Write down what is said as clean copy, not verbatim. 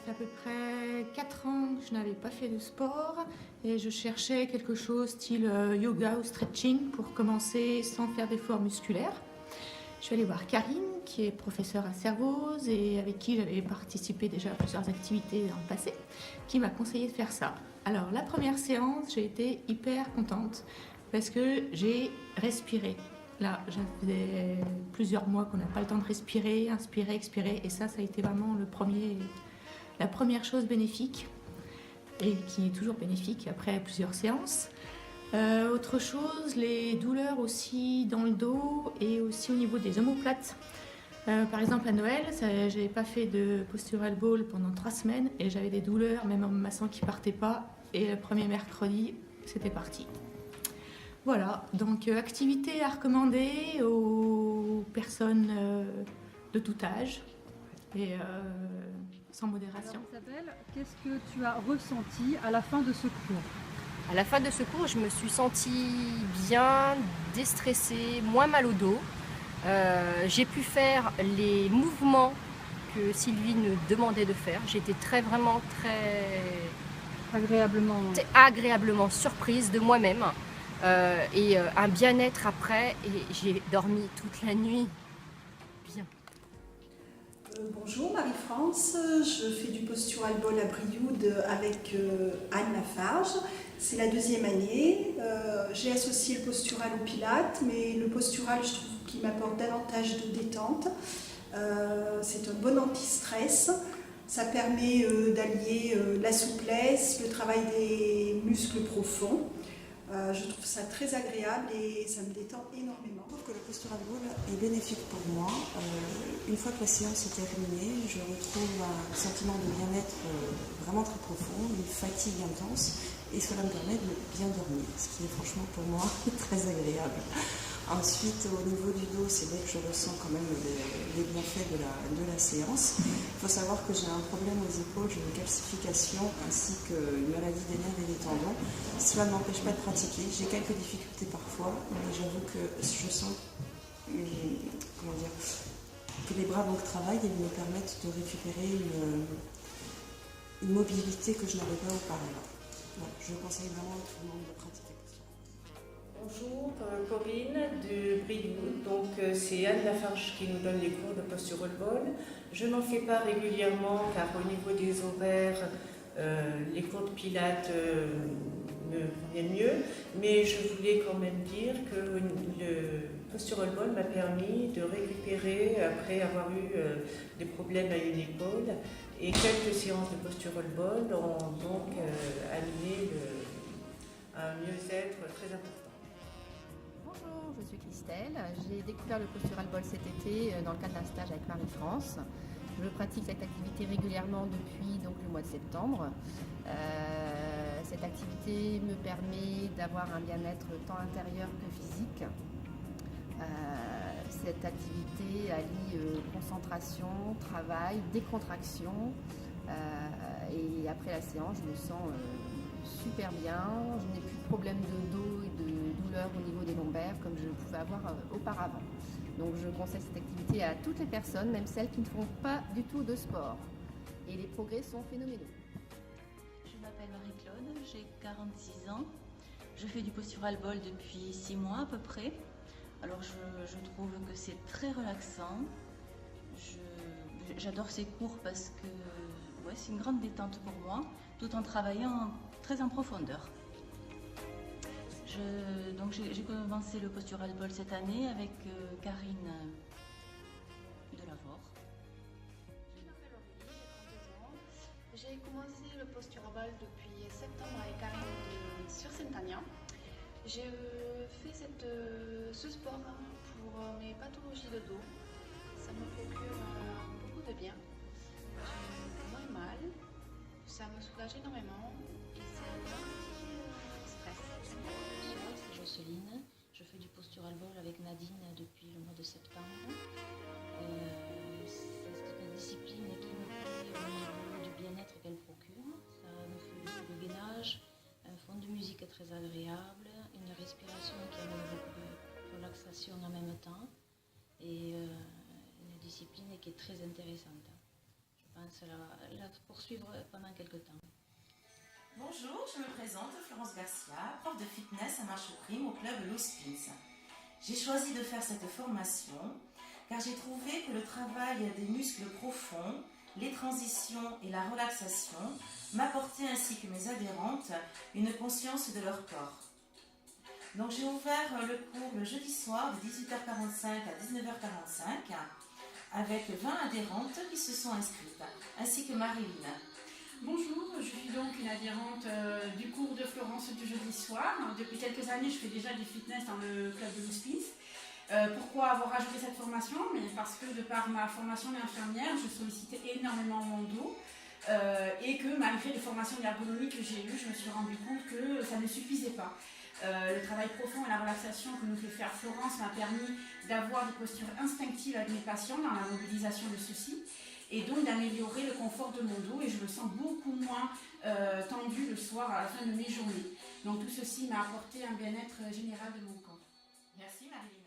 fait à peu près 4 ans que je n'avais pas fait de sport et je cherchais quelque chose style yoga ou stretching pour commencer sans faire d'efforts musculaires. Je suis allée voir Karine, qui est professeure à Servoz et avec qui j'avais participé déjà à plusieurs activités dans le passé, qui m'a conseillé de faire ça. Alors la première séance, j'ai été hyper contente parce que j'ai respiré. Là, ça faisait plusieurs mois qu'on n'a pas le temps de respirer, inspirer, expirer, et ça a été vraiment la première chose bénéfique, et qui est toujours bénéfique après plusieurs séances. Autre chose, les douleurs aussi dans le dos et aussi au niveau des omoplates. Par exemple à Noël, j'avais pas fait de postural ball pendant 3 semaines et j'avais des douleurs, même en me massant, qui partaient pas. Et le premier mercredi, c'était parti. Voilà, donc activité à recommander aux personnes de tout âge et sans modération. Alors, Isabelle, qu'est-ce que tu as ressenti à la fin de ce cours? À la fin de ce cours, je me suis sentie bien, déstressée, moins mal au dos. J'ai pu faire les mouvements que Sylvie nous demandait de faire. J'étais vraiment très agréablement surprise de moi-même. Et un bien-être après, et j'ai dormi toute la nuit bien. Bonjour Marie-France, je fais du postural ball à Brioude avec Anne Lafarge. C'est la 2e année. J'ai associé le postural au pilates, mais le postural, je trouve qu'il m'apporte davantage de détente. C'est un bon anti-stress. Ça permet d'allier la souplesse, le travail des muscles profonds. Je trouve ça très agréable et ça me détend énormément. Je trouve que le postural ball est bénéfique pour moi. Une fois que la séance est terminée, je retrouve un sentiment de bien-être vraiment très profond, une fatigue intense, et cela me permet de bien dormir, ce qui est franchement pour moi très agréable. Ensuite, au niveau du dos, c'est vrai que je ressens quand même les bienfaits de la séance. Il faut savoir que j'ai un problème aux épaules, j'ai une calcification ainsi qu'une maladie des nerfs et des tendons. Cela ne m'empêche pas de pratiquer. J'ai quelques difficultés parfois, mais j'avoue que je sens que les bras donc travaillent et me permettent de récupérer une mobilité que je n'avais pas auparavant. Bon, je conseille vraiment à tout le monde de pratiquer. Bonjour, Corinne de Brioude. Donc c'est Anne Lafarge qui nous donne les cours de postural ball. Je n'en fais pas régulièrement car au niveau des horaires, les cours de pilates me conviennent mieux. Mais je voulais quand même dire que le postural ball m'a permis de récupérer après avoir eu des problèmes à une épaule. Et quelques séances de postural ball ont donc amené un mieux-être très important. Bonjour, je suis Christelle. J'ai découvert le postural ball cet été dans le cadre d'un stage avec Marie-France. Je pratique cette activité régulièrement depuis donc, le mois de septembre. Cette activité me permet d'avoir un bien-être tant intérieur que physique. Cette activité allie concentration, travail, décontraction. Et après la séance, je me sens super bien. Je n'ai plus de problème de dos et de douleurs au niveau des lombaires comme je pouvais avoir auparavant. Donc je conseille cette activité à toutes les personnes, même celles qui ne font pas du tout de sport. Et les progrès sont phénoménaux. Je m'appelle Marie-Claude, j'ai 46 ans. Je fais du postural ball depuis 6 mois à peu près. Alors je trouve que c'est très relaxant. J'adore ces cours parce que c'est une grande détente pour moi, tout en travaillant très en profondeur. J'ai commencé le postural ball cette année avec Karine Delavore. Je m'appelle Aurélie, j'ai 32 ans. J'ai commencé le postural ball depuis septembre avec Karine sur Saint-Agnan. J'ai fait ce sport pour mes pathologies de dos. Ça me procure beaucoup de bien. J'ai moins mal, ça me soulage énormément et c'est un anti-stress. C'est Jocelyne, je fais du postural ball avec Nadine depuis le mois de septembre. C'est une discipline qui me plaît au niveau du bien-être qu'elle procure. Ça me fait du gainage, un fond de musique très agréable, une respiration qui amène beaucoup de relaxation en même temps et une discipline qui est très intéressante. Je pense la poursuivre pendant quelques temps. Bonjour, je me présente, Florence Garcia, prof de fitness à Marche Prime au club Low Spins. J'ai choisi de faire cette formation car j'ai trouvé que le travail des muscles profonds, les transitions et la relaxation m'apportaient ainsi que mes adhérentes une conscience de leur corps. Donc j'ai ouvert le cours le jeudi soir de 18h45 à 19h45 avec 20 adhérentes qui se sont inscrites, ainsi que Marilyn. Bonjour, je suis donc une adhérente du cours de Florence du jeudi soir. Depuis quelques années, je fais déjà du fitness dans le club de Low Spins. Pourquoi avoir ajouté cette formation? Parce que de par ma formation d'infirmière, je sollicitais énormément mon dos et que malgré les formations d'ergonomie que j'ai eues, je me suis rendu compte que ça ne suffisait pas. Le travail profond et la relaxation que nous fait faire Florence m'a permis d'avoir des postures instinctives avec mes patients dans la mobilisation de ceux-ci et donc d'améliorer le confort de mon dos et je me sens beaucoup moins tendue le soir à la fin de mes journées. Donc tout ceci m'a apporté un bien-être général de mon corps. Merci Marilyn.